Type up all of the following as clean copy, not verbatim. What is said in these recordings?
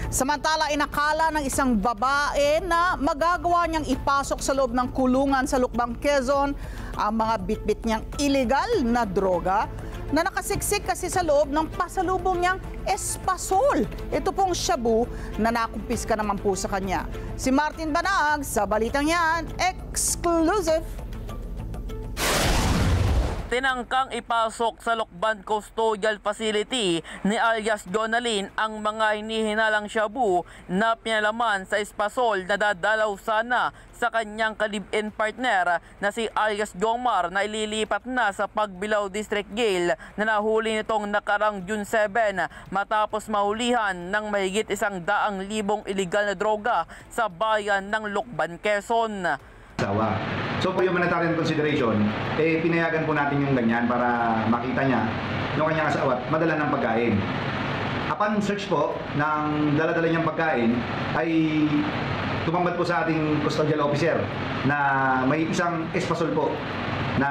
Samantala, inakala ng isang babae na magagawa niyang ipasok sa loob ng kulungan sa Lukbang, Quezon ang mga bitbit niyang illegal na droga na nakasiksik kasi sa loob ng pasalubong niyang espasol. Ito pong shabu na nakumpiska naman po sa kanya. Si Martin Banaag sa balitang yan, exclusive. Tinangkang ipasok sa Lukban Custodial Facility ni alias Jonalyn ang mga hinihinalang shabu na pinalaman sa espasol na dadalaw sana sa kanyang ka-live-in partner na si alias Jomar na ililipat na sa Pagbilao District Jail na nahuli nitong nakarang June 7 matapos mahulihan ng mahigit 100,000 iligal na droga sa bayan ng Lukban, Quezon. So for humanitarian consideration, pinayagan po natin yung ganyan para makita niya yung kanyang asawa at madala ng pagkain. Upon search po ng dala-dala niyang pagkain ay tumambad po sa ating custodial officer na may isang espasol po na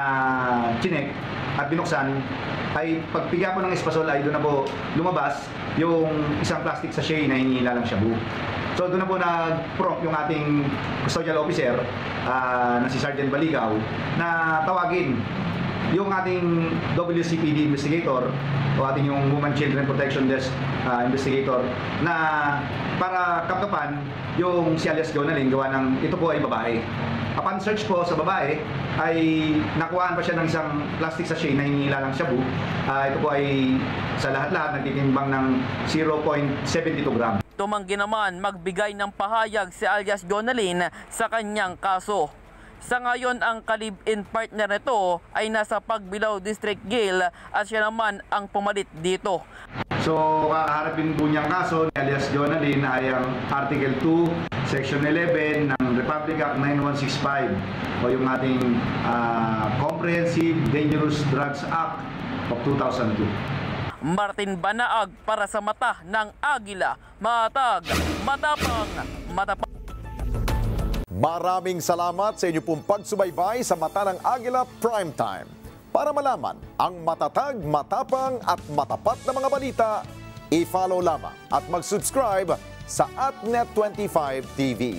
chinek at binuksan. Ay pagpiga po ng espasol ay doon na po lumabas yung isang plastic sachet na hinihilalang shabu. So doon na po nag-prompt yung ating custodial officer na si Sergeant Baligaw na tawagin yung ating WCPD investigator o ating yung Women Children Protection Desk investigator na para kapkapan yung si alias Jonalyn gawa ng ito po ay babae. Upon search po sa babae ay nakuhaan pa siya ng isang plastic sachet na hinihilalang shabu. Ito po ay sa lahat-lahat nagtitimbang ng 0.72 gram. Tumanggi naman magbigay ng pahayag si alias Jonalyn sa kanyang kaso. Sa ngayon, ang ka-live-in partner nito ay nasa Pagbilao District Jail at siya naman ang pumalit dito. So, kakaharapin po niyang kaso ni alias Jonalyn ay ang Article 2, Section 11 ng Republic Act 9165 o yung ating Comprehensive Dangerous Drugs Act of 2002. Martin Banaag para sa Mata ng Agila. Matag, matapang, matapang. Maraming salamat sa inyo pong pagsubaybay sa Mata ng Agila Primetime. Para malaman ang matatag, matapang at matapat na mga balita, i-follow lamang at mag-subscribe sa AtNet25 TV.